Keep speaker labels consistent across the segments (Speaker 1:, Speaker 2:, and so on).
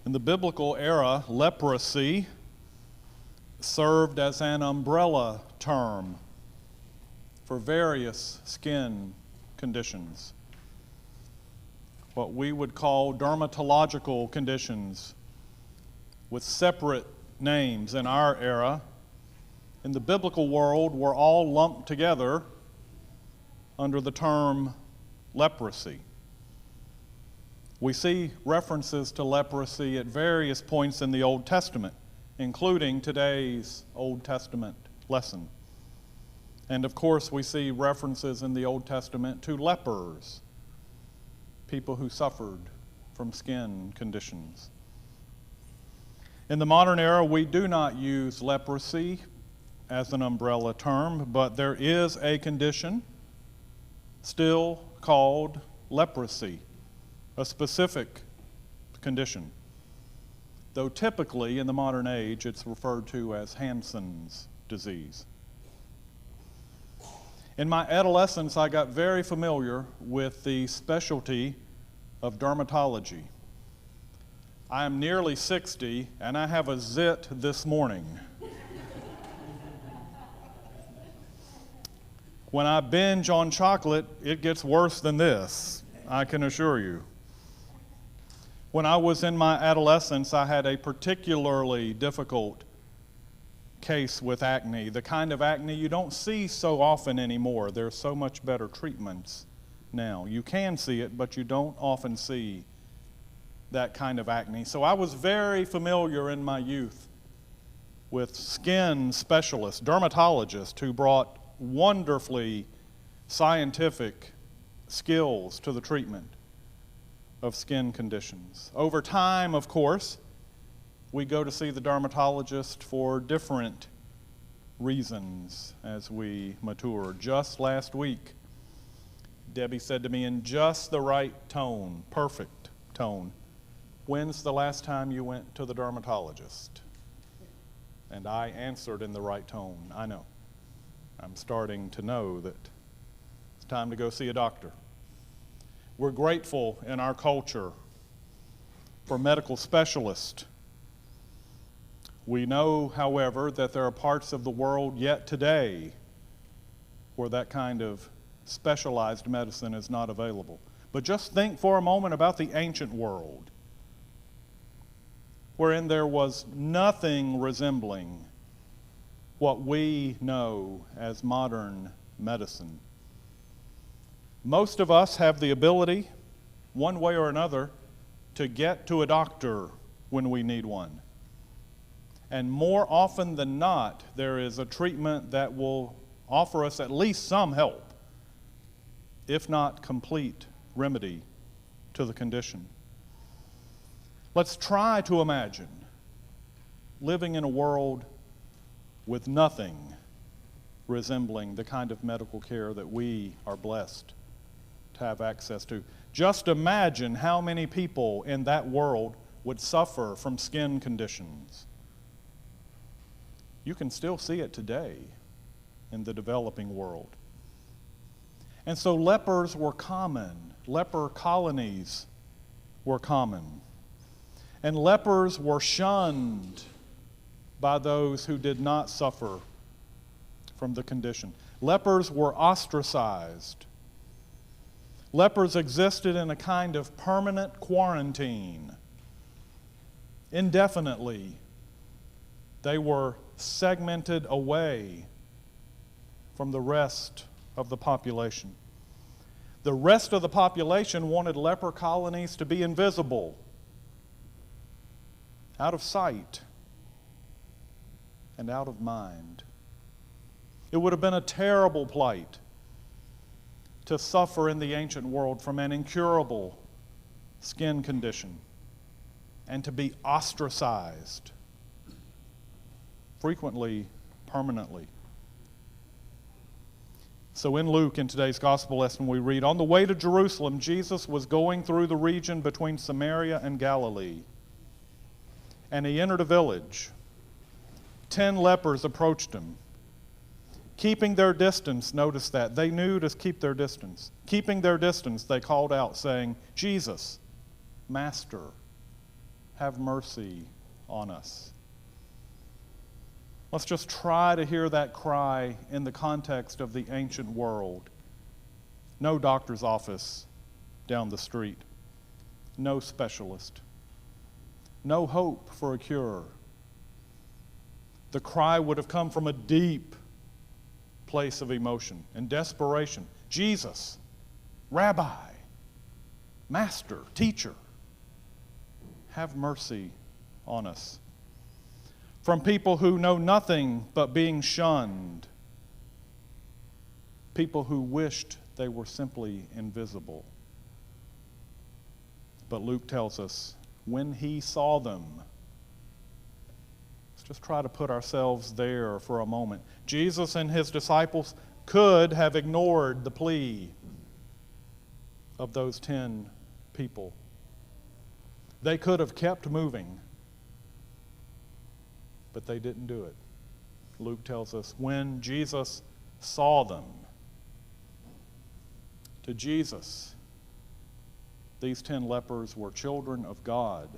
Speaker 1: In the biblical era, leprosy served as an umbrella term for various skin conditions. What we would call dermatological conditions with separate names in our era, in the biblical world, were all lumped together under the term leprosy. We see references to leprosy at various points in the Old Testament, including today's Old Testament lesson. And of course, we see references in the Old Testament to lepers, people who suffered from skin conditions. In the modern era, we do not use leprosy as an umbrella term, but there is a condition still called leprosy, a specific condition, though typically in the modern age it's referred to as Hansen's disease. In my adolescence, I got very familiar with the specialty of dermatology. I am nearly 60 and I have a zit this morning. When I binge on chocolate, it gets worse than this, I can assure you. When I was in my adolescence, I had a particularly difficult case with acne, the kind of acne you don't see so often anymore. There's so much better treatments now. You can see it, but you don't often see that kind of acne. So I was very familiar in my youth with skin specialists, dermatologists who brought wonderfully scientific skills to the treatment of skin conditions. Over time, of course, we go to see the dermatologist for different reasons as we mature. Just last week, Debbie said to me in just the right tone, perfect tone, "When's the last time you went to the dermatologist?" And I answered in the right tone, "I know. I'm starting to know that it's time to go see a doctor." We're grateful in our culture for medical specialists. We know, however, that there are parts of the world yet today where that kind of specialized medicine is not available. But just think for a moment about the ancient world, wherein there was nothing resembling what we know as modern medicine. Most of us have the ability, one way or another, to get to a doctor when we need one. And more often than not, there is a treatment that will offer us at least some help, if not complete remedy to the condition. Let's try to imagine living in a world with nothing resembling the kind of medical care that we are blessed to have access to. Just imagine how many people in that world would suffer from skin conditions. You can still see it today in the developing world. And so lepers were common. Leper colonies were common. And lepers were shunned by those who did not suffer from the condition. Lepers were ostracized. Lepers existed in a kind of permanent quarantine. Indefinitely, they were segmented away from the rest of the population. The rest of the population wanted leper colonies to be invisible, out of sight, and out of mind. It would have been a terrible plight to suffer in the ancient world from an incurable skin condition and to be ostracized, frequently permanently. So in Luke, in today's gospel lesson, we read, "On the way to Jerusalem, Jesus was going through the region between Samaria and Galilee. And he entered a village. 10 lepers approached him. Keeping their distance," notice that, they knew to keep their distance. Keeping their distance, they called out, saying, "Jesus, Master, have mercy on us. Let's just try to hear that cry in the context of the ancient world. No doctor's office down the street. No specialist. No hope for a cure. The cry would have come from a deep place of emotion and desperation. Jesus, Rabbi, Master, Teacher, have mercy on us. From people who know nothing but being shunned. People who wished they were simply invisible. But Luke tells us, when he saw them, let's just try to put ourselves there for a moment. Jesus and his disciples could have ignored the plea of those 10 people. They could have kept moving, but they didn't do it. Luke tells us, when Jesus saw them, to Jesus, these 10 lepers were children of God,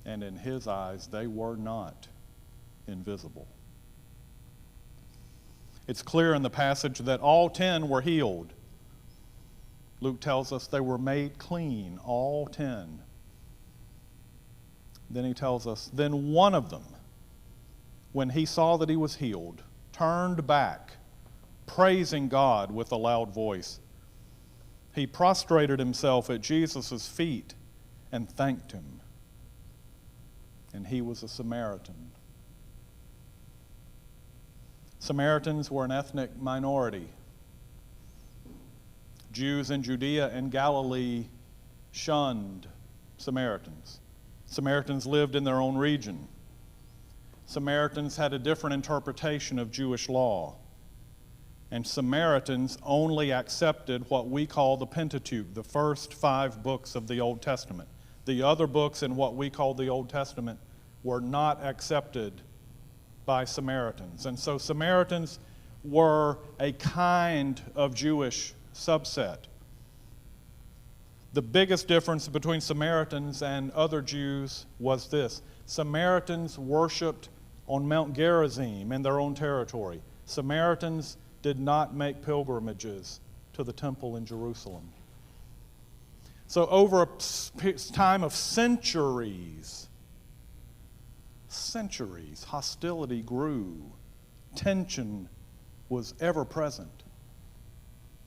Speaker 1: and in his eyes, they were not invisible. It's clear in the passage that all 10 were healed. Luke tells us they were made clean, all 10. Then he tells us, then one of them, when he saw that he was healed, turned back, praising God with a loud voice. He prostrated himself at Jesus' feet and thanked him. And he was a Samaritan. Samaritans were an ethnic minority. Jews in Judea and Galilee shunned Samaritans. Samaritans lived in their own region. Samaritans had a different interpretation of Jewish law. And Samaritans only accepted what we call the Pentateuch, the first 5 books of the Old Testament. The other books in what we call the Old Testament were not accepted by Samaritans. And so Samaritans were a kind of Jewish subset. The biggest difference between Samaritans and other Jews was this. Samaritans worshiped on Mount Gerizim in their own territory. Samaritans did not make pilgrimages to the temple in Jerusalem. So over a time of centuries, hostility grew. Tension was ever present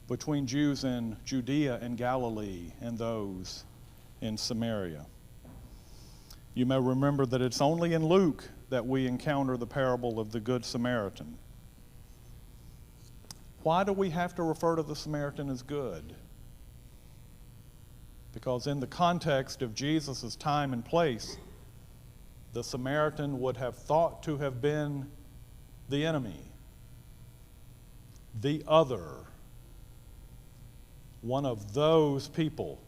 Speaker 1: between Jews in Judea and Galilee and those in Samaria. You may remember that it's only in Luke that we encounter the parable of the Good Samaritan. Why do we have to refer to the Samaritan as good? Because in the context of Jesus' time and place, the Samaritan would have thought to have been the enemy, the other, one of those people.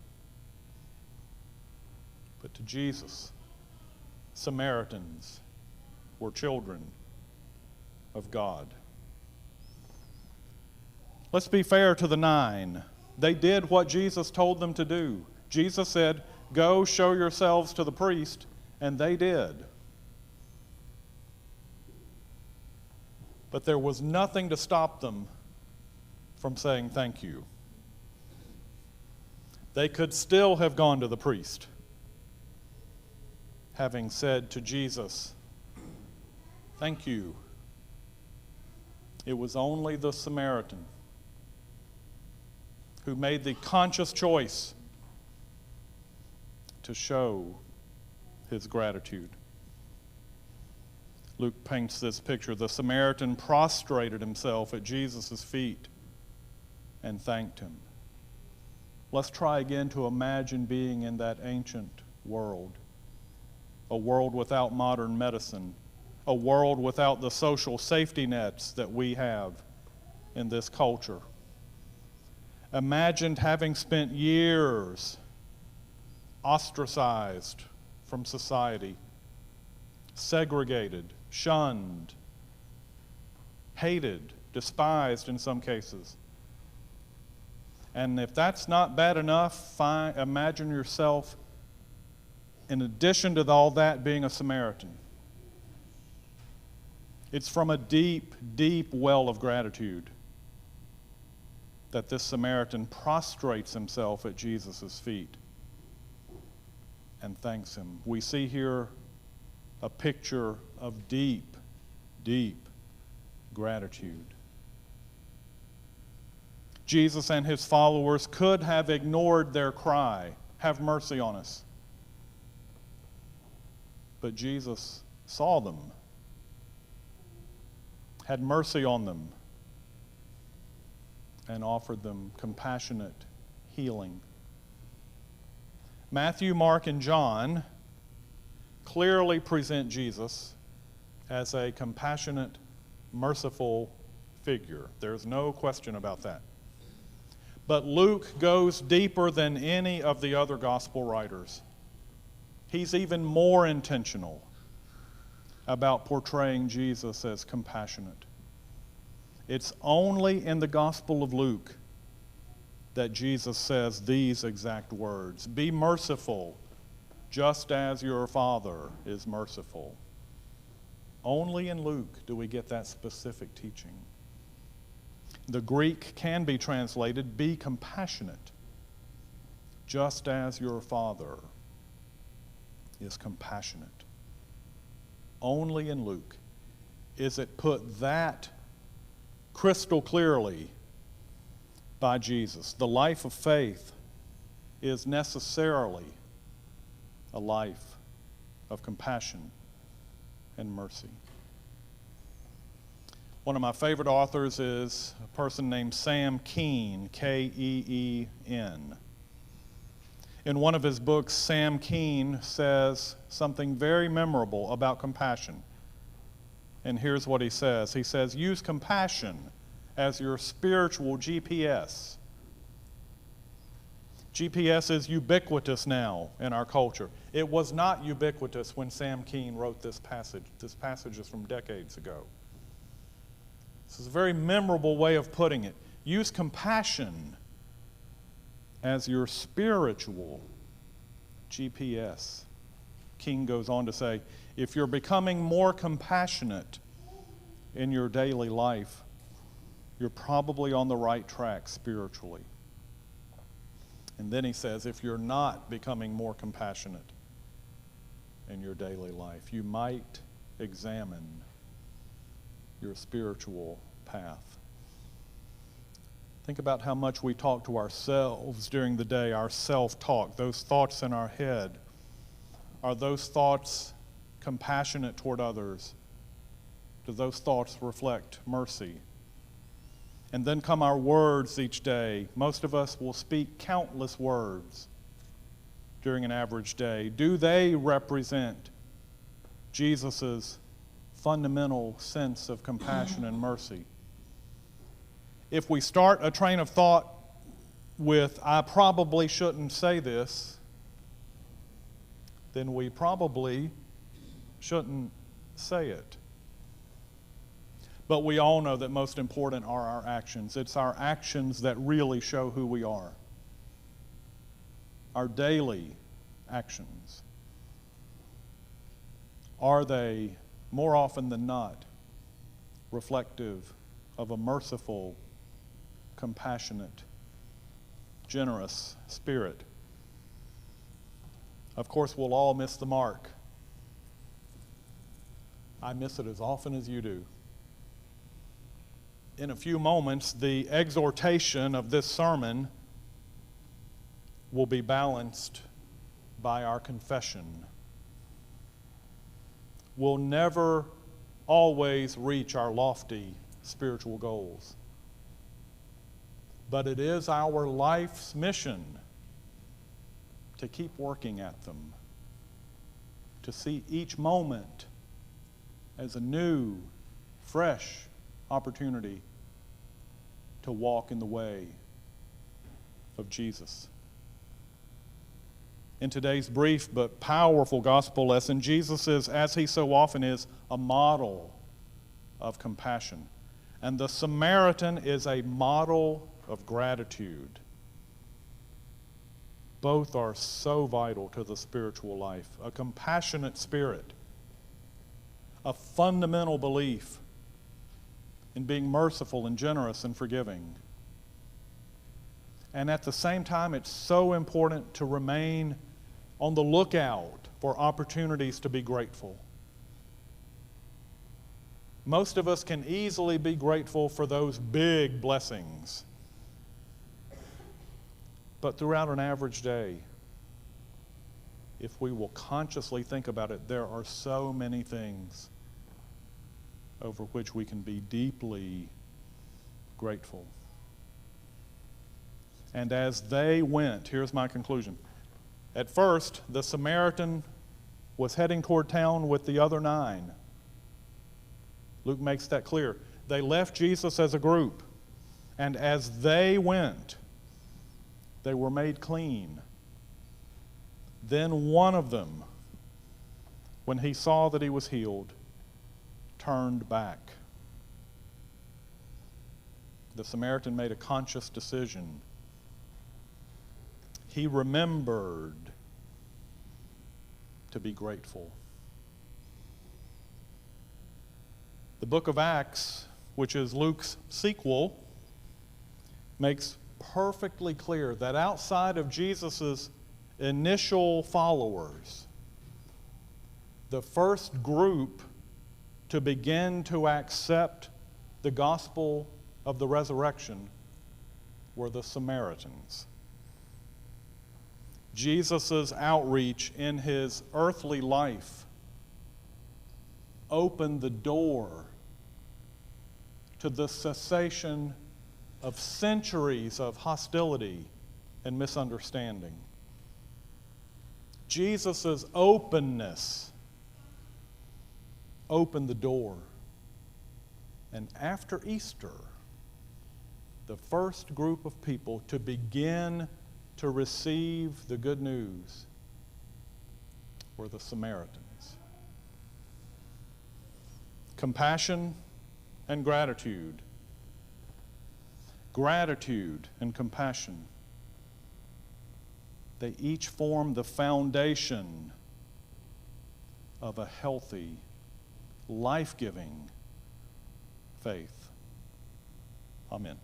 Speaker 1: But to Jesus, Samaritans were children of God. Let's be fair to the 9. They did what Jesus told them to do. Jesus said, "Go show yourselves to the priest," and they did. But there was nothing to stop them from saying thank you. They could still have gone to the priest, having said to Jesus, "Thank you." It was only the Samaritan who made the conscious choice to show his gratitude. Luke paints this picture. The Samaritan prostrated himself at Jesus' feet and thanked him. Let's try again to imagine being in that ancient world, a world without modern medicine, a world without the social safety nets that we have in this culture. Imagine having spent years ostracized from society, segregated, shunned, hated, despised in some cases. And if that's not bad enough, imagine yourself in addition to all that, being a Samaritan. It's from a deep, deep well of gratitude that this Samaritan prostrates himself at Jesus' feet and thanks him. We see here a picture of deep, deep gratitude. Jesus and his followers could have ignored their cry, "Have mercy on us." But Jesus saw them, had mercy on them, and offered them compassionate healing. Matthew, Mark, and John clearly present Jesus as a compassionate, merciful figure. There's no question about that. But Luke goes deeper than any of the other gospel writers. He's even more intentional about portraying Jesus as compassionate. It's only in the Gospel of Luke that Jesus says these exact words: "Be merciful, just as your Father is merciful." Only in Luke do we get that specific teaching. The Greek can be translated, "Be compassionate, just as your Father is compassionate." Only in Luke is it put that crystal clearly by Jesus. The life of faith is necessarily a life of compassion and mercy. One of my favorite authors is a person named Sam Keen, Keen. In one of his books, Sam Keen says something very memorable about compassion. And here's what he says. He says, "Use compassion as your spiritual GPS." GPS is ubiquitous now in our culture. It was not ubiquitous when Sam Keen wrote this passage. This passage is from decades ago. This is a very memorable way of putting it. Use compassion as your spiritual GPS. King goes on to say, if you're becoming more compassionate in your daily life, you're probably on the right track spiritually. And then he says, if you're not becoming more compassionate in your daily life, you might examine your spiritual path. Think about how much we talk to ourselves during the day, our self-talk, those thoughts in our head. Are those thoughts compassionate toward others? Do those thoughts reflect mercy? And then come our words each day. Most of us will speak countless words during an average day. Do they represent Jesus' fundamental sense of compassion and mercy? If we start a train of thought with, "I probably shouldn't say this," then we probably shouldn't say it. But we all know that most important are our actions. It's our actions that really show who we are. Our daily actions. Are they, more often than not, reflective of a merciful, compassionate, generous spirit? Of course, we'll all miss the mark. I miss it as often as you do. In a few moments, the exhortation of this sermon will be balanced by our confession. We'll never always reach our lofty spiritual goals, but it is our life's mission to keep working at them, to see each moment as a new, fresh opportunity to walk in the way of Jesus. In today's brief but powerful gospel lesson, Jesus is, as he so often is, a model of compassion. And the Samaritan is a model of gratitude. Both are so vital to the spiritual life. A compassionate spirit, a fundamental belief in being merciful and generous and forgiving. And at the same time, it's so important to remain on the lookout for opportunities to be grateful. Most of us can easily be grateful for those big blessings. But throughout an average day, if we will consciously think about it, there are so many things over which we can be deeply grateful. And as they went, here's my conclusion. At first, the Samaritan was heading toward town with the other 9. Luke makes that clear. They left Jesus as a group, and as they went, they were made clean. Then one of them, when he saw that he was healed, turned back. The Samaritan made a conscious decision. He remembered to be grateful. The book of Acts, which is Luke's sequel, makes perfectly clear that outside of Jesus' initial followers, the first group to begin to accept the gospel of the resurrection were the Samaritans. Jesus' outreach in his earthly life opened the door to the cessation of centuries of hostility and misunderstanding. Jesus' openness opened the door. And after Easter, the first group of people to begin to receive the good news were the Samaritans. Compassion and gratitude. Gratitude and compassion. They each form the foundation of a healthy, life-giving faith. Amen.